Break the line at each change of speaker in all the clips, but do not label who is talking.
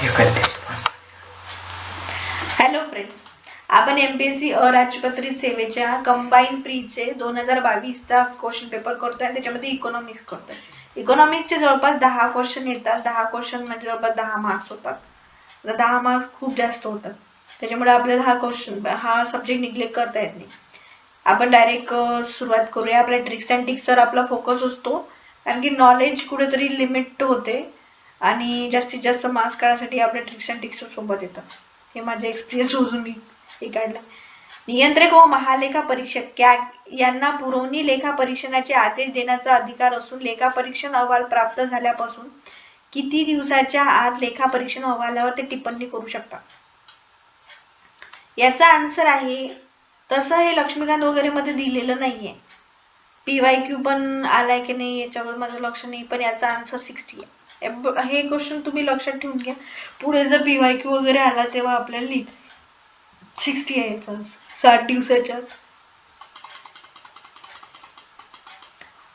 Hello friends, आपण MPSC अराजपत्रित सेवेच्या कंबाईन प्रीचे 2022चा क्वेश्चन पेपर करतोय आणि त्याच्यामध्ये इकॉनॉमिक्स करतोय. इकॉनॉमिक्सचे जवळपास 10 क्वेश्चन येतात. 10 क्वेश्चन म्हणजे जवळपास 10 मार्क्स होतात. 10 मार्क्स खूप जास्त होतात, त्याच्यामुळे आपल्याला हा सब्जेक्ट निग्लेक्ट करता येत नाही. आपण डायरेक्ट सुरुवात करूया. आपल्या ट्रिक्स अँड टिक्सवर आपला फोकस असतो, कारण की नॉलेज कुठेतरी लिमिट होते आणि जास्तीत जास्त मार्क्स काढण्यासाठी आपल्या ट्रिक्स अँड टिक्स सोबत येतात. हे माझे एक्सपिरियन्स वरून मी हे काढलं. नियंत्रक व महालेखा परीक्षक यांना पुरवणी लेखा परीक्षणाचे आदेश देण्याचा अधिकार असून लेखा परीक्षण अहवाल प्राप्त झाल्यापासून किती दिवसाच्या आत लेखा परीक्षण अहवालावर ते टिप्पणी करू शकतात? याचा आन्सर आहे, तसं हे लक्ष्मीकांत वगैरे मध्ये दिलेलं नाहीये. PYQ पण आलाय की नाही याच्यावर माझं लक्ष नाही, पण याचा आन्सर 60 आहे. हे क्वेश्चन तुम्ही लक्षात ठेवून घ्या. पुढे जर PYQ वगैरे आला तेव्हा आपल्याला लिहित 60 आहे याचा 60 दिवसाच्या.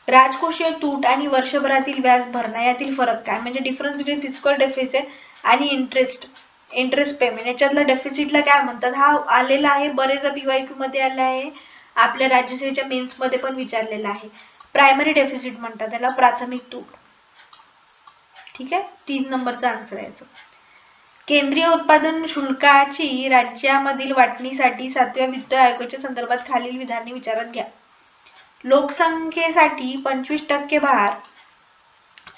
राजकोषीय तूट आणि वर्षभरातील व्याज भरणा यातील फरक काय? म्हणजे डिफरन्स बिटवीन फिजिकल डेफिसिट आणि इंटरेस्ट पेमेंट याच्यातला डेफिसिटला काय म्हणतात? हा आलेला आहे, बरेचदा PYQ मध्ये आला आहे, आपल्या राज्यसेवेच्या मेन्स मध्ये पण विचारलेला आहे. प्रायमरी डेफिसिट म्हणतात त्याला, प्राथमिक तूट. ठीक आहे, 3 नंबरचा आन्सर आहे. केंद्रीय उत्पादन शुल्काची राज्यामधील वाटणीसाठी 7व्या वित्त आयोगाच्या संदर्भात खालील विधाने विचारात घ्या. लोकसंख्येसाठी 25% भार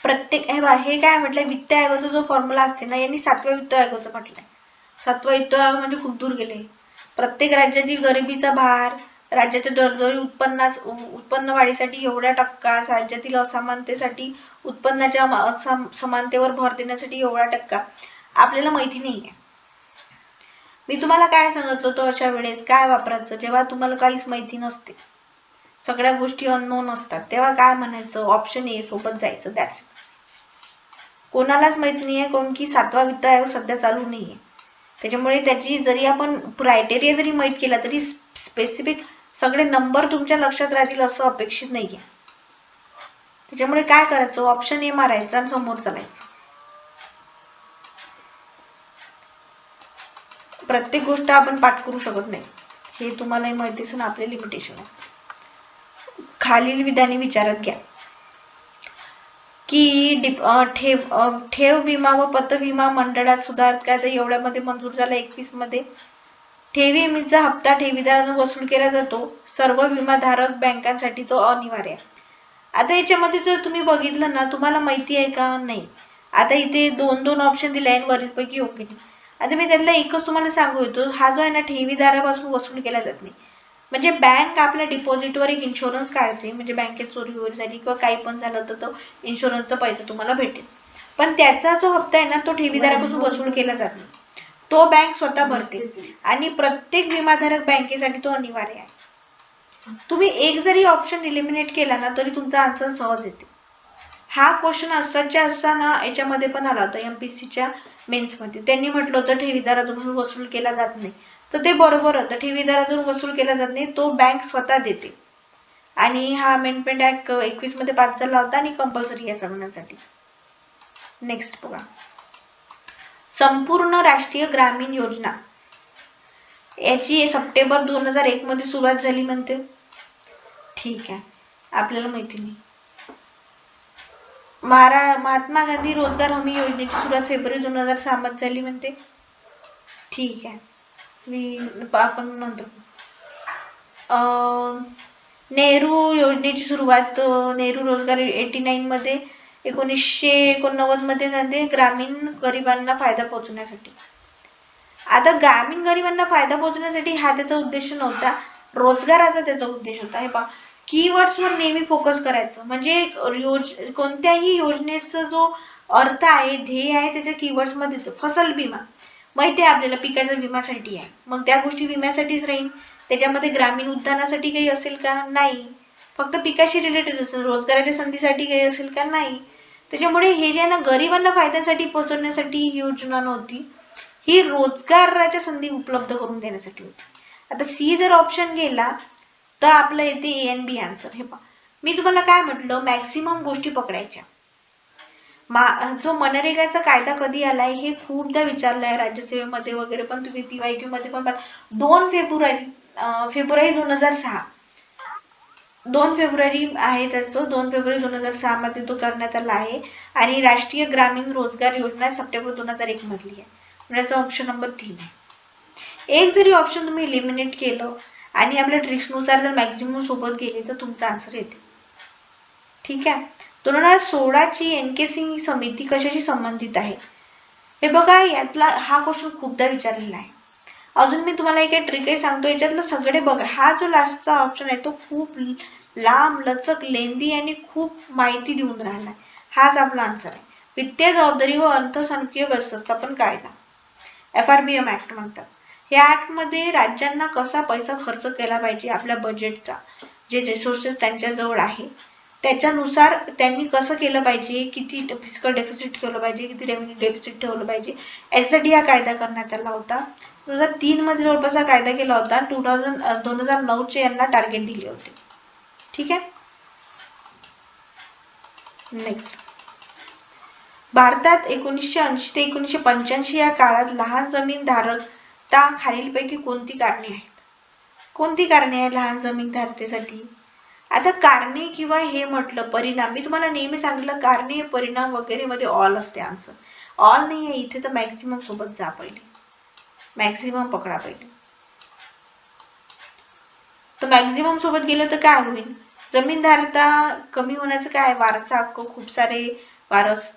प्रत्येक, हे काय म्हटलंय, वित्त आयोगाचा जो फॉर्म्युला असते ना, यांनी 7व्या वित्त आयोगाचं म्हटलंय. 7वा वित्त आयोग म्हणजे खूप दूर गेले. प्रत्येक राज्याची गरिबीचा भार, राज्याच्या दरडोई उत्पन्न वाढीसाठी एवढ्या टक्का, राज्यातील असमानतेसाठी उत्पन्नाच्या समानतेवर भर देण्यासाठी एवढा टक्का आपल्याला माहिती नाहीये. मी तुम्हाला काय सांगत होतो अशा वेळेस काय वापरायचं, जेव्हा तुम्हाला काहीच माहिती नसते, सगळ्या गोष्टी अननोन असतात, तेव्हा काय म्हणायचं? ऑप्शन ए सोबत जायचं. दॅट्स कोणालाच माहिती नाहीये, कोण की 7वा वित्त आयोग सध्या चालू नाहीये. त्याच्यामुळे त्याची जरी आपण क्रायटेरिया जरी माहित केला तरी स्पेसिफिक सगळे नंबर तुमच्या लक्षात राहतील असं अपेक्षित नाहीये. त्याच्यामुळे काय करायचं? ऑप्शन ए मारायचं आणि समोर चालायचं. प्रत्येक गोष्ट आपण पाठ करू शकत नाही, हे तुम्हालाही माहितीच ना, आपले लिमिटेशन आहे. खालील विधाने विचारात घ्या की ठेव विमा व पतविमा मंडळात सुधार काय तर एवढ्यामध्ये मंजूर झाला. 21 मध्ये ठेवी विम्याचा हप्ता ठेवीदारांना वसूल केला जातो. सर्व विमाधारक बँकांसाठी तो अनिवार्य आहे. आता याच्यामध्ये जर तुम्ही बघितलं ना, तुम्हाला माहिती आहे का? नाही. आता इथे 2 ऑप्शन दिले आहे, वरील पैकी योग्य नाही. आता मी त्यातला एकच तुम्हाला सांगू इच्छितो, हा जो आहे ना, ठेवीदारापासून वसूल केला जात नाही. म्हणजे बँक आपल्या डिपॉझिटवर एक इन्शुरन्स काढते, म्हणजे बँकेत चोरी वगैरे झाली किंवा काही पण झालं तर तो इन्शुरन्सचा पैसा तुम्हाला भेटेल. पण त्याचा जो हप्ता आहे ना, तो ठेवीदारापासून वसूल केला जात नाही, तो बँक स्वतः भरते आणि प्रत्येक विमाधारक बँकेसाठी तो अनिवार्य आहे. तुम्ही एक जरी ऑप्शन इलिमिनेट केला ना तरी तुमचा आन्सर सहज येते. हा क्वेश्चन असताना याच्यामध्ये पण आला होता एमपीएससीच्या मेन्स मध्ये. त्यांनी म्हटलं होतं ठेवीदारातून वसूल केला जात नाही, तर ते बरोबर होतं. ठेवीदारातून वसूल केला जात नाही, तो बँक स्वतः देते. आणि हा अमेंडमेंट ऍक्ट 21 मध्ये पास झाला होता आणि कंपल्सरी आहे सगळ्यांसाठी. नेक्स्ट बघा, संपूर्ण राष्ट्रीय ग्रामीण योजना याची सप्टेंबर 2001 मध्ये सुरुवात झाली म्हणते. ठीक आहे, आपल्याला माहिती नाही. महात्मा गांधी रोजगार हमी योजनेची सुरुवात फेब्रुवारी 2006 मध्ये झाली म्हणते. ठीक आहे, आपण नंतर. नेहरू योजनेची सुरुवात नेहरू रोजगार 89 मध्ये 1989 मध्ये झाली, ग्रामीण गरिबांना फायदा पोहोचण्यासाठी. आता ग्रामीण गरिबांना फायदा पोहोचण्यासाठी हा त्याचा उद्देश नव्हता, रोजगाराचा त्याचा उद्देश होता. हे पहा, कीवर्ड्सवर नेहमी फोकस करायचं. म्हणजे कोणत्याही योजनेचा जो अर्थ आहे, ध्येय आहे, त्याच्या कीवर्ड्स मध्ये. फसल विमा माहिती आहे आपल्याला, पिकाच्या विम्यासाठी आहे, मग त्या गोष्टी विम्यासाठीच राहील. त्याच्यामध्ये ग्रामीण उद्यानासाठी काही असेल का? नाही. फक्त पिकाशी रिलेटेड असेल. रोजगाराच्या संधीसाठी काही असेल का? नाही. त्याच्यामुळे हे जे ना, गरिबांना फायद्यासाठी पोहोचवण्यासाठी ही योजना नव्हती, ही रोजगाराच्या संधी उपलब्ध करून देण्यासाठी होती. आता सी जर ऑप्शन गेला तर आपलं येते A and B आन्सर. हे पहा, मी तुम्हाला काय म्हटलं, मॅक्सिमम गोष्टी पकडायच्या. जो मनरेगाचा कायदा कधी आलाय हे खूपदा विचारलाय राज्यसेवेमध्ये वगैरे, पण तुम्ही PYQ मध्ये पण 2 फेब्रुवारी 2006 2 फेब्रुवारी आहे त्याचं, 2 फेब्रुवारी 2006 मध्ये तो करण्यात आला आहे. आणि राष्ट्रीय ग्रामीण रोजगार योजना सप्टेंबर 2001 मधली आहे. म्हणजे ऑप्शन नंबर 3 आहे. एक जरी ऑप्शन तुम्ही इलिमिनेट केलं आणि आपल्या ट्रिक्सनुसार जर मॅक्झिमम सोबत गेले तर तुमचा आन्सर येते. ठीक आहे. 2016 ची एनकेसी समिती कशाशी संबंधित आहे? हे बघा, यातला हा क्वेश्चन खूपदा विचारलेला आहे. अजून मी तुम्हाला एक ट्रिक सांगतो, याच्यातलं सगळे बघा, हा जो लास्टचा ऑप्शन आहे तो खूप लांब लचक लेंदी आणि खूप माहिती देऊन राहिला. हाच आपला आन्सर आहे. वित्तीय जबाबदारी व अर्थसंख्यीय व्यवस्थापन कायदा, FRBM ऍक्ट म्हणतात. या ऍक्ट मध्ये राज्यांना कसा पैसा खर्च केला पाहिजे, आपल्या बजेटचा जे रिसोर्सेस त्यांच्याजवळ आहे त्याच्यानुसार त्यांनी कसं केलं पाहिजे, किती फिस्कल डेफिसिट ठेवलं पाहिजे, किती रेव्हेन्यू डेफिसिट ठेवलं पाहिजे, यासाठी हा कायदा करण्यात आला होता. 2003 मध्ये जवळपास हा कायदा केला होता. 2009 चे यांना टार्गेट दिले होते. ठीक आहे. नेक्स्ट, भारतात 1980 ते 1985 या काळात लहान जमीन धारकता खालीलपैकी कोणती कारणे आहेत? कोणती कारणे आहे लहान जमीन धारकतेसाठी? आता कारणे किंवा हे म्हटलं परिणाम, मी तुम्हाला नेहमी सांगितलं कारणे परिणाम वगैरे मध्ये ऑल असते आन्सर. ऑल नाही आहे इथे, तर मॅक्झिमम सोबत जा पहिले, मॅक्झिमम पकडा पहिले. तर मॅक्झिमम सोबत गेलं तर काय होईल? जमीनधारकता कमी होण्याचं काय? वारसा हक्क, खूप सारे वारस,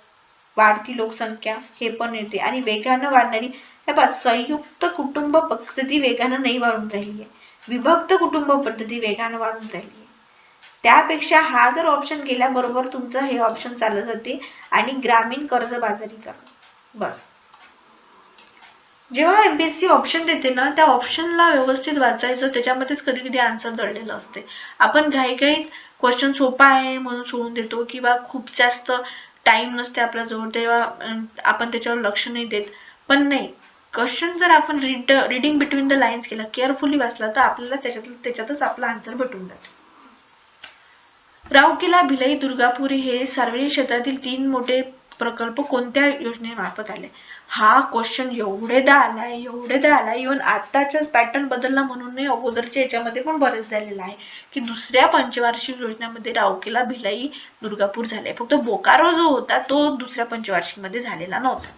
वाढती लोकसंख्या हे पण येते, आणि वेगानं वाढणारी संयुक्त कुटुंब पद्धती वेगानं नाही वाढून राहिली आहे, विभक्त कुटुंब पद्धती वेगानं वाढून राहिली आहे. त्यापेक्षा हा जर ऑप्शन गेल्याबरोबर तुमचं हे ऑप्शन चालत जाते, आणि ग्रामीण कर्जबाजारी करा. बस. जेव्हा MPSC ऑप्शन देते ना, त्या ऑप्शनला व्यवस्थित वाचायचं, त्याच्यामध्येच कधी कधी आन्सर दडलेलं असते. आपण घाईघाईत क्वेश्चन सोपा आहे म्हणून सोडून देतो, किंवा खूप जास्त टाइम नसते आपल्याजवळ तेव्हा आपण त्याच्यावर लक्ष नाही देत. पण नाही, क्वेश्चन जर आपण रीडिंग बिटवीन द लाईन्स केला, केअरफुली वाचला, तर आपल्याला त्याच्यातच आपला आन्सर भेटून जातो. राऊरकेला, भिलाई, दुर्गापुरी हे सार्वजनिक क्षेत्रातील 3 मोठे प्रकल्प कोणत्या योजनेमार्फत आले? हा क्वेश्चन एवढेदा आलाय इव्हन आताच्याच पॅटर्न बदलला म्हणून नाही, अगोदरच्या याच्यामध्ये पण बरेच झालेला आहे की दुसऱ्या पंचवार्षिक योजनेमध्ये राऊरकेला, भिलाई, दुर्गापूर झाले. फक्त बोकारो जो होता तो दुसऱ्या पंचवार्षिक मध्ये झालेला नव्हता.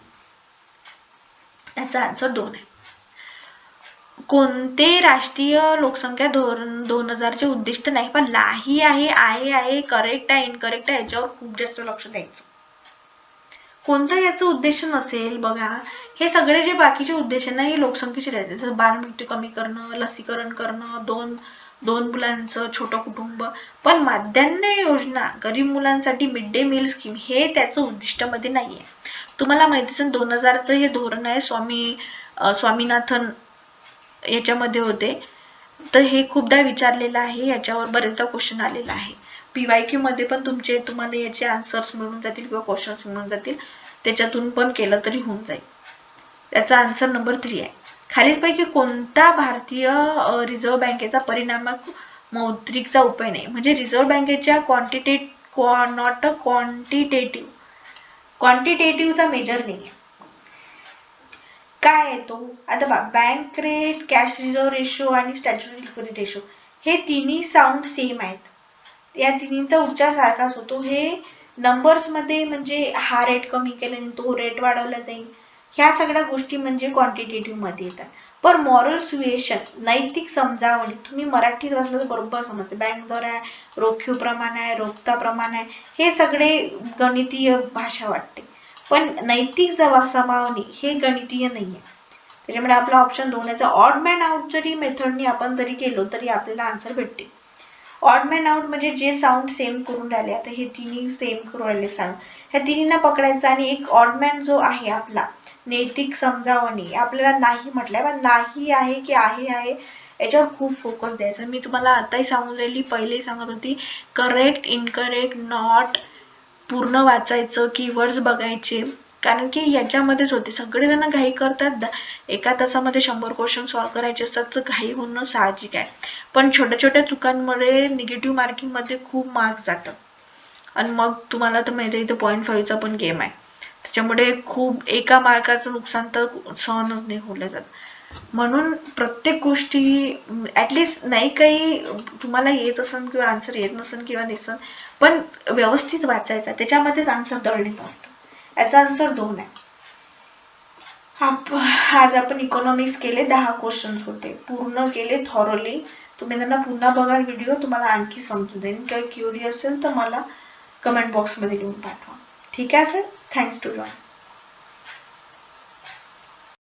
याचा आन्सर 2 आहे. कोणते राष्ट्रीय लोकसंख्या धोरण 2000 चे उद्दिष्ट नाही? पण नाही आहे, करेक्ट आहे, इनकरेक्ट आहे, याच्यावर खूप जास्त लक्ष द्यायचं. कोणता याचं उद्देश नसेल बघा, हे सगळे जे बाकीचे उद्देश ना हे लोकसंख्येचे राहते, जसं बालमृत्यू कमी करणं, लसीकरण करणं, दोन मुलांचं छोटं कुटुंब. पण माध्यान्ह योजना, गरीब मुलांसाठी मिड डे मील स्कीम हे त्याचं उद्दिष्टामध्ये नाहीये. तुम्हाला माहिती असेल 2000चं हे धोरण आहे स्वामीनाथन याच्यामध्ये होते, तर हे खूपदा विचारलेलं आहे, याच्यावर बरेचदा क्वेश्चन आलेला आहे. PYQ मध्ये पण तुम्हाला याचे आन्सर्स मिळून जातील किंवा क्वेश्चन्स मिळून जातील, त्याच्यातून पण केलं तरी होऊन जाईल. त्याचा आन्सर नंबर 3 आहे. खालीलपैकी कोणता भारतीय रिझर्व्ह बँकेचा परिणामक मौद्रिकचा उपाय नाही? म्हणजे रिझर्व्ह बँकेच्या क्वांटिटेटिव्हचा मेजर नाही. काय आहे तो? आता bank rate, cash reserve ratio आणि स्टॅच्युटरी लिक्विडिटी रेशो हे तिन्ही साऊंड सेम आहेत. या तिन्हीचा उच्चार सारखाच होतो. हे नंबर्स मध्ये म्हणजे हा रेट कमी केल्याने तो रेट वाढवला जाईल, ह्या सगळ्या गोष्टी म्हणजे क्वांटिटेटिव्ह मध्ये येतात. पण मॉरल सुएशन, नैतिक समजावणी, तुम्ही मराठीत वाचलं तर बरोबर समजते. बँक दर आहे, रोखीव प्रमाण आहे, रोखता प्रमाण आहे, हे सगळे गणितीय भाषा वाटते. पण नैतिक समजावणी हे गणितीय नाहीये. त्याच्यामुळे आपला ऑप्शन 2 याचा ऑड मॅन आउट जरी मेथडने आपण जरी केलो तरी आपल्याला आन्सर भेटते. ऑड मॅन आउट म्हणजे जे साऊंड सेम करून राहिले, आता हे तिन्ही सेम करून राहिले साऊंड, ह्या तिन्हींना पकडायचं आणि एक ऑड मॅन जो आहे आपला नैतिक समजावणी, आपल्याला नाही म्हटलंय पण नाही आहे की आहे याच्यावर खूप फोकस द्यायचा. मी तुम्हाला आताही सांगून राहिली, पहिलेही सांगत होती, करेक्ट, इनकरेक्ट, नॉट पूर्ण वाचायचं, कीवर्ड्स बघायचे, कारण की याच्यामध्येच होते. सगळेजण घाई करतात, एका तासामध्ये 100 क्वेश्चन सॉल्व्ह करायचे असतात, तर घाई होणं साहजिक आहे. पण छोट्या छोट्या चुकांमुळे निगेटिव्ह मार्किंग मध्ये खूप मार्क्स जातात. आणि मग तुम्हाला तर माहिती आहे इथे 0.5चा पण गेम आहे. त्याच्यामुळे खूप एका मार्काचं नुकसान तर सहनच नाही होलं जात. म्हणून प्रत्येक गोष्टी ऍटलिस्ट नाही काही तुम्हाला येत असेल किंवा आन्सर येत नसेल किंवा नसेल पण व्यवस्थित वाचायचा, त्याच्यामध्येच आन्सर दडलेलं असतं. याचा आन्सर 2 आहे. आज आपण इकॉनॉमिक्स केले, 10 क्वेश्चन होते, पूर्ण केले थॉरोली. तुम्ही त्यांना पुन्हा बघा व्हिडिओ, तुम्हाला आणखी समजून जाईल. काही क्युरी असेल तर मला कमेंट बॉक्समध्ये लिहून पाठवा. ठीक आहे फ्रेंड, थँक्स टू जॉइन.